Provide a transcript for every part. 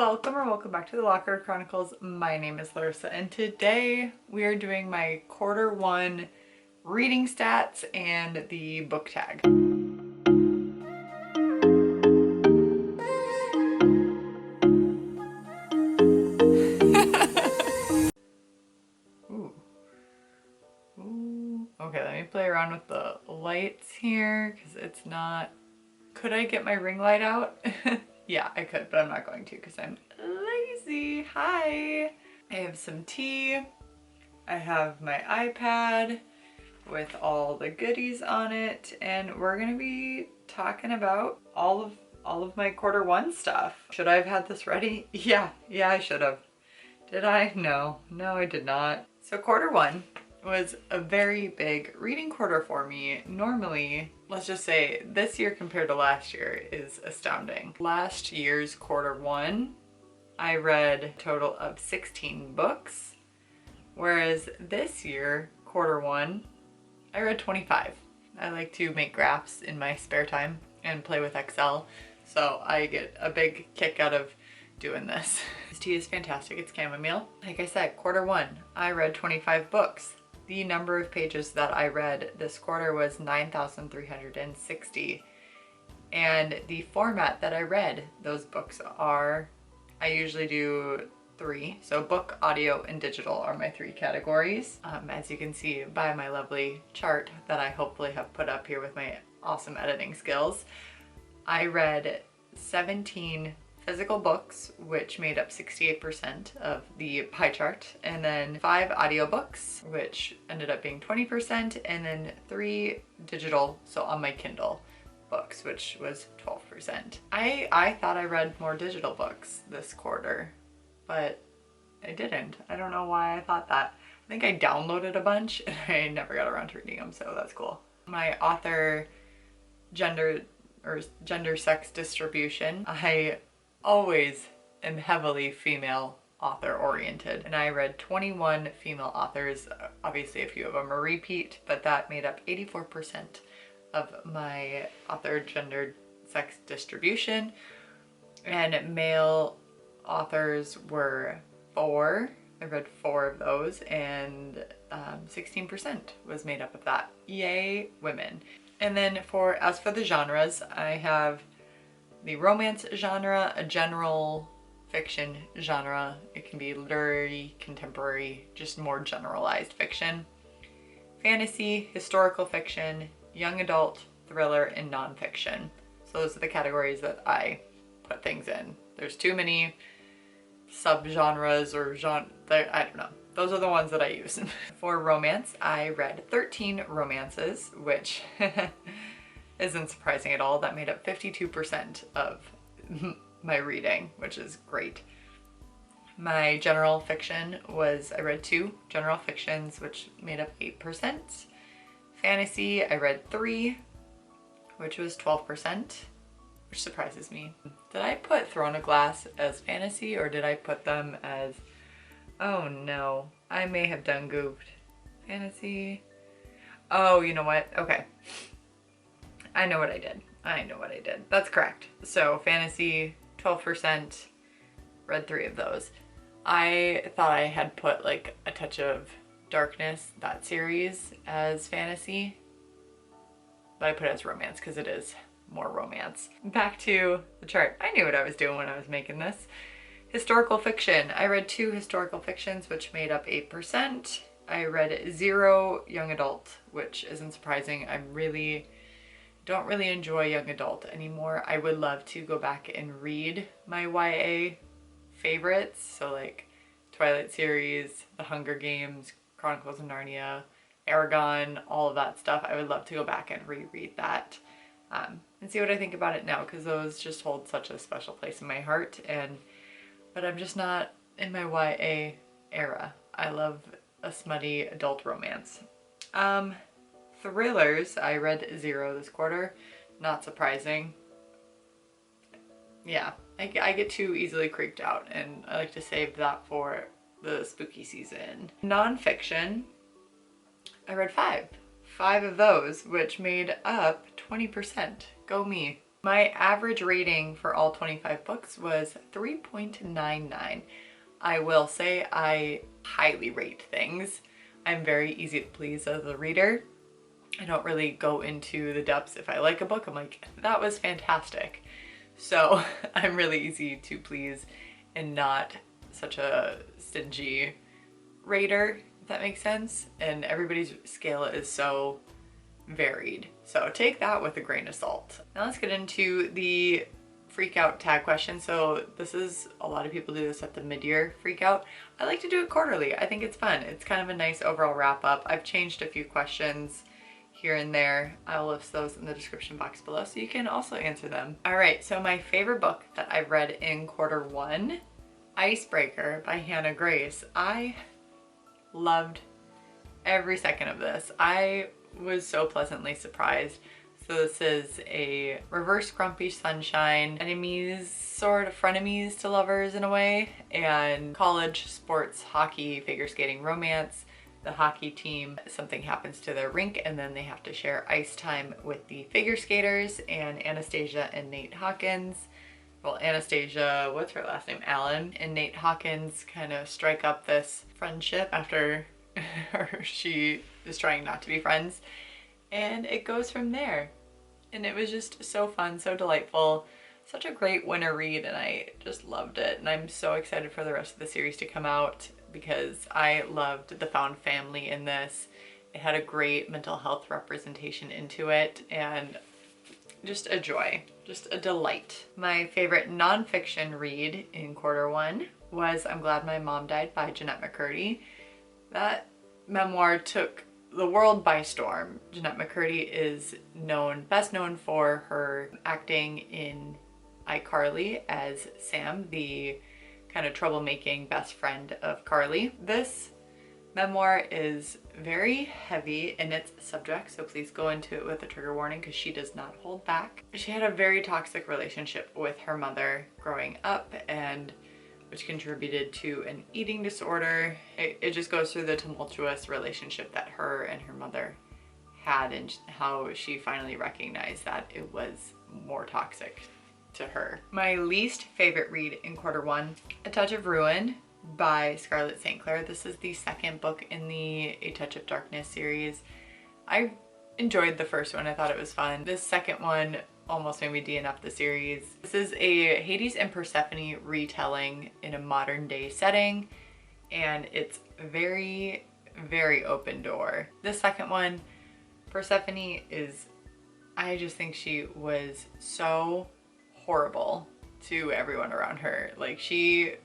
Welcome back to the Locker Chronicles. My name is Larissa and today we are doing my quarter one reading stats and the book tag. Ooh. Okay, let me play around with the lights here because it's not... Could I get my ring light out? Yeah, I could, but I'm not going to because I'm lazy. Hi! I have some tea. I have my iPad with all the goodies on it, and we're gonna be talking about all of my quarter one stuff. Should I have had this ready? Yeah, I should have. Did I? No, I did not. So quarter one was a very big reading quarter for me. Normally, let's just say this year compared to last year is astounding. Last year's quarter one, I read a total of 16 books, whereas this year, quarter one, I read 25. I like to make graphs in my spare time and play with Excel, so I get a big kick out of doing this. This tea is fantastic. It's chamomile. Like I said, quarter one, I read 25 books. The number of pages that I read this quarter was 9,360. And the format that I read those books are, I usually do 3. So book, audio, and digital are my 3 categories. As you can see by my lovely chart that I hopefully have put up here with my awesome editing skills, I read 17 physical books, which made up 68% of the pie chart, and then 5 audiobooks, which ended up being 20%, and then 3 digital, so on my Kindle books, which was 12%. I thought I read more digital books this quarter, but I didn't. I don't know why I thought that. I think I downloaded a bunch and I never got around to reading them, so that's cool. My author gender sex distribution, I always am heavily female author oriented, and I read 21 female authors. Obviously a few of them are repeat, but that made up 84% of my author gender sex distribution, and male authors were 4. I read 4 of those, and 16% was made up of that. Yay, women. And then as for the genres, I have the romance genre, a general fiction genre. It can be literary, contemporary, just more generalized fiction. Fantasy, historical fiction, young adult, thriller, and nonfiction. So those are the categories that I put things in. There's too many subgenres or I don't know. Those are the ones that I use. For romance, I read 13 romances, which isn't surprising at all. That made up 52% of my reading, which is great. My general fiction was, I read 2 general fictions, which made up 8%. Fantasy, I read 3, which was 12%, which surprises me. Did I put Throne of Glass as fantasy, or did I put them as, oh no, I may have done goofed. Fantasy. Oh, you know what? Okay. I know what I did. That's correct. So fantasy, 12%, read 3 of those. I thought I had put like A Touch of Darkness, that series, as fantasy, but I put it as romance because it is more romance. Back to the chart. I knew what I was doing when I was making this. Historical fiction. I read 2 historical fictions, which made up 8%. I read 0 young adult, which isn't surprising. Don't really enjoy young adult anymore. I would love to go back and read my YA favorites, so like Twilight series, The Hunger Games, Chronicles of Narnia, Aragon, all of that stuff. I would love to go back and reread that and see what I think about it now, because those just hold such a special place in my heart, but I'm just not in my YA era. I love a smutty adult romance. Thrillers, I read 0 this quarter. Not surprising. Yeah, I get too easily creeped out, and I like to save that for the spooky season. Nonfiction, I read 5 of those, which made up 20%. Go me. My average rating for all 25 books was 3.99. I will say I highly rate things. I'm very easy to please as a reader. I don't really go into the depths. If I like a book, I'm like, that was fantastic. So I'm really easy to please and not such a stingy rater, if that makes sense. And everybody's scale is so varied. So take that with a grain of salt. Now let's get into the freak out tag question. So this is, a lot of people do this at the mid-year freak out. I like to do it quarterly. I think it's fun. It's kind of a nice overall wrap up. I've changed a few questions here and there. I'll list those in the description box below so you can also answer them. All right, so my favorite book that I read in quarter 1, Icebreaker by Hannah Grace. I loved every second of this. I was so pleasantly surprised. So this is a reverse grumpy sunshine, enemies, sort of frenemies to lovers in a way, and college sports, hockey, figure skating, romance. The hockey team, something happens to their rink and then they have to share ice time with the figure skaters, and Anastasia and Nate Hawkins. Well, Anastasia, what's her last name? Allen, and Nate Hawkins kind of strike up this friendship after she is trying not to be friends. And it goes from there. And it was just so fun, so delightful. Such a great winter read, and I just loved it. And I'm so excited for the rest of the series to come out because I loved the found family in this. It had a great mental health representation into it, and just a joy, just a delight. My favorite nonfiction read in quarter 1 was I'm Glad My Mom Died by Jeanette McCurdy. That memoir took the world by storm. Jeanette McCurdy is best known for her acting in iCarly as Sam, the kind of troublemaking best friend of Carly. This memoir is very heavy in its subject, so please go into it with a trigger warning because she does not hold back. She had a very toxic relationship with her mother growing up, and which contributed to an eating disorder. It just goes through the tumultuous relationship that her and her mother had and how she finally recognized that it was more toxic to her. My least favorite read in quarter 1, A Touch of Ruin by Scarlett St. Clair. This is the second book in the A Touch of Darkness series. I enjoyed the first one. I thought it was fun. This second one almost made me DNF the series. This is a Hades and Persephone retelling in a modern day setting, and it's very, very open door. The second one, Persephone, is, I just think she was so horrible to everyone around her. Like, you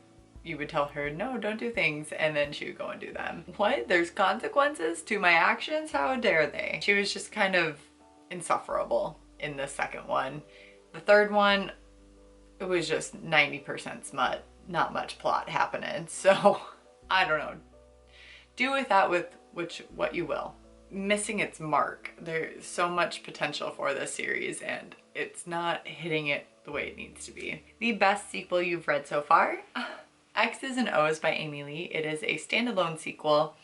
would tell her, no, don't do things, and then she would go and do them. What? There's consequences to my actions? How dare they? She was just kind of insufferable in the second one. The third one, it was just 90% smut, not much plot happening. So I don't know. Do with that what you will. Missing its mark. There's so much potential for this series and it's not hitting it the way it needs to be. The best sequel you've read so far? X's and O's by Amy Lee. It is a standalone sequel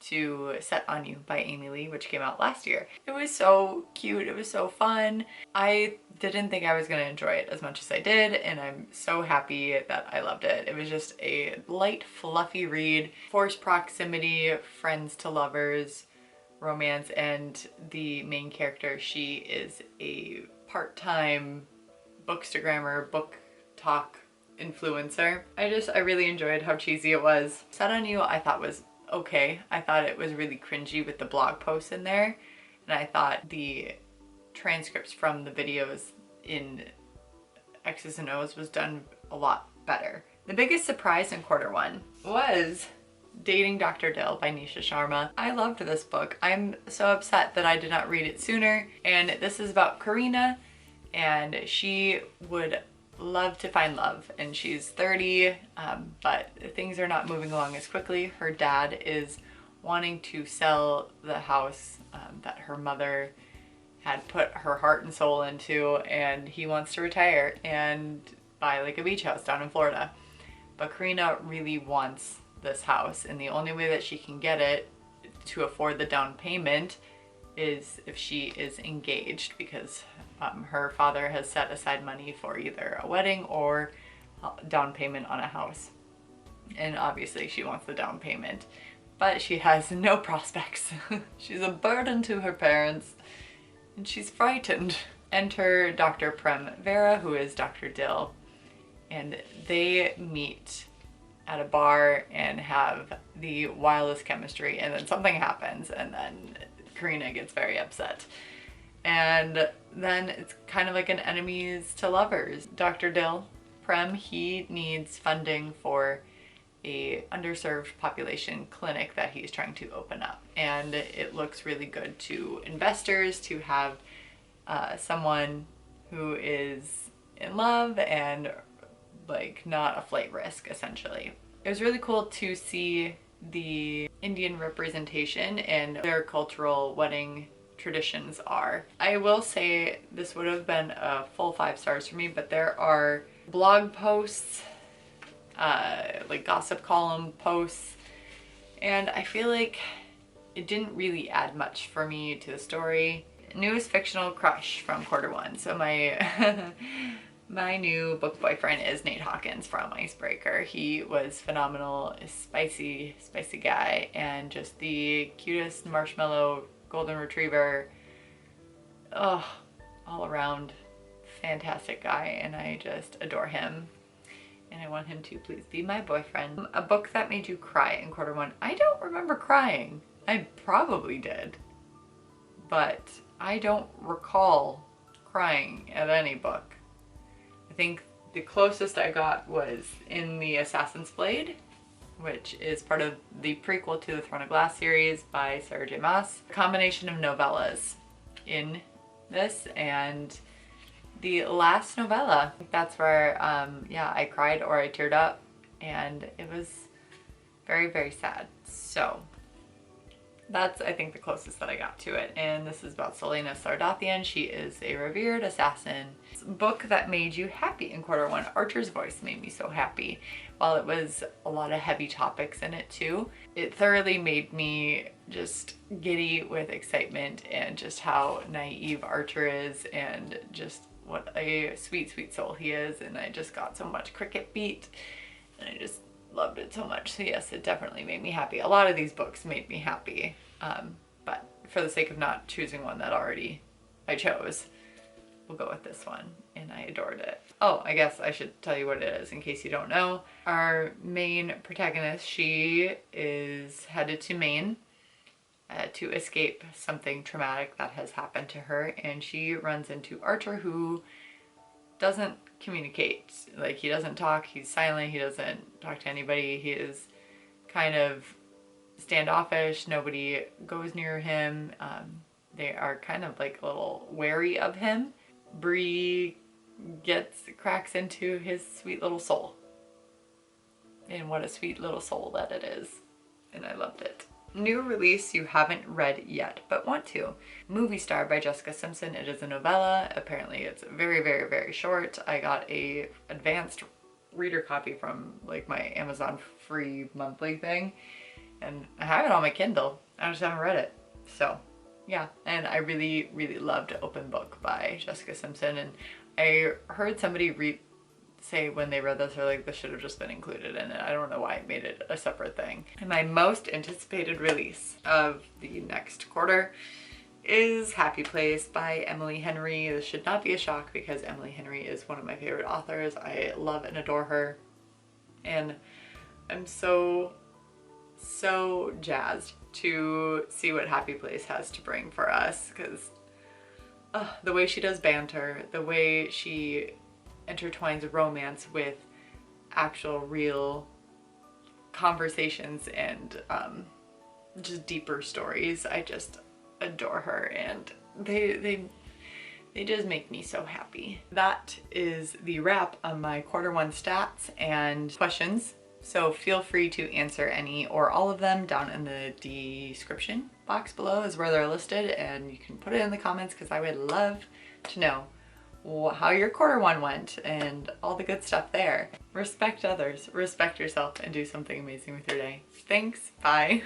to Set on You by Amy Lee, which came out last year. It was so cute. It was so fun. I didn't think I was going to enjoy it as much as I did, and I'm so happy that I loved it. It was just a light, fluffy read. Forced proximity, friends to lovers, romance, and the main character, she is a part-time bookstagrammer, book talk influencer. I really enjoyed how cheesy it was. Set on You I thought was okay. I thought it was really cringy with the blog posts in there, and I thought the transcripts from the videos in X's and O's was done a lot better. The biggest surprise in quarter 1 was Dating Dr. Dill by Nisha Sharma. I loved this book. I'm so upset that I did not read it sooner, and this is about Karina, and she would love to find love, and she's 30, but things are not moving along as quickly. Her dad is wanting to sell the house that her mother had put her heart and soul into, and he wants to retire and buy like a beach house down in Florida. But Karina really wants this house, and the only way that she can get it to afford the down payment is if she is engaged, because her father has set aside money for either a wedding or down payment on a house. And obviously she wants the down payment, but she has no prospects. She's a burden to her parents and she's frightened. Enter Dr. Prem Vera, who is Dr. Dill, and they meet at a bar and have the wildest chemistry, and then something happens and then Karina gets very upset. And then it's kind of like an enemies to lovers. Dr. Dill, Prem, he needs funding for a underserved population clinic that he's trying to open up. And it looks really good to investors to have someone who is in love and like not a flight risk, essentially. It was really cool to see the Indian representation and their cultural wedding traditions are. I will say this would have been a full 5 stars for me, but there are blog posts, like gossip column posts, and I feel like it didn't really add much for me to the story. Newest fictional crush from Q1. So my my new book boyfriend is Nate Hawkins from Icebreaker. He was phenomenal, a spicy guy, and just the cutest marshmallow golden retriever. Oh, all around fantastic guy, and I just adore him. And I want him to please be my boyfriend. A book that made you cry in Q1. I don't remember crying. I probably did, but I don't recall crying at any book. I think the closest I got was in the Assassin's Blade, which is part of the prequel to the Throne of Glass series by Sarah J. Maas. A combination of novellas in this, and the last novella, that's where yeah, I cried or I teared up, and it was very, very sad. So that's, I think, the closest that I got to it. And this is about Selena Sardathian. She is a revered assassin. Book that made you happy in Q1. Archer's Voice made me so happy. While it was a lot of heavy topics in it too, it thoroughly made me just giddy with excitement and just how naive Archer is and just what a sweet, sweet soul he is. And I just got so much cricket beat and I just loved it so much. So yes, it definitely made me happy. A lot of these books made me happy, but for the sake of not choosing one that already I chose, we'll go with this one, and I adored it. Oh, I guess I should tell you what it is in case you don't know. Our main protagonist, she is headed to Maine to escape something traumatic that has happened to her, and she runs into Archer, who doesn't communicate. Like, he doesn't talk, he's silent, he doesn't talk to anybody, he is kind of standoffish, nobody goes near him. They are kind of like a little wary of him. Bree cracks into his sweet little soul. And what a sweet little soul that it is. And I loved it. New release you haven't read yet but want to. Movie Star by Jessica Simpson. It is a novella. Apparently it's very, very, very short. I got a advanced reader copy from like my Amazon free monthly thing, and I have it on my Kindle. I just haven't read it. So yeah, and I really, really loved Open Book by Jessica Simpson, and I heard somebody say when they read this, they're like, this should have just been included in it. I don't know why I made it a separate thing. And my most anticipated release of the next quarter is Happy Place by Emily Henry. This should not be a shock because Emily Henry is one of my favorite authors. I love and adore her. And I'm so jazzed to see what Happy Place has to bring for us, because the way she does banter, the way she intertwines romance with actual real conversations and just deeper stories. I just adore her, and they just make me so happy. That is the wrap on my Q1 stats and questions. So feel free to answer any or all of them down in the description box below is where they're listed, and you can put it in the comments because I would love to know how your Q1 went and all the good stuff there. Respect others, respect yourself, and do something amazing with your day. Thanks, bye.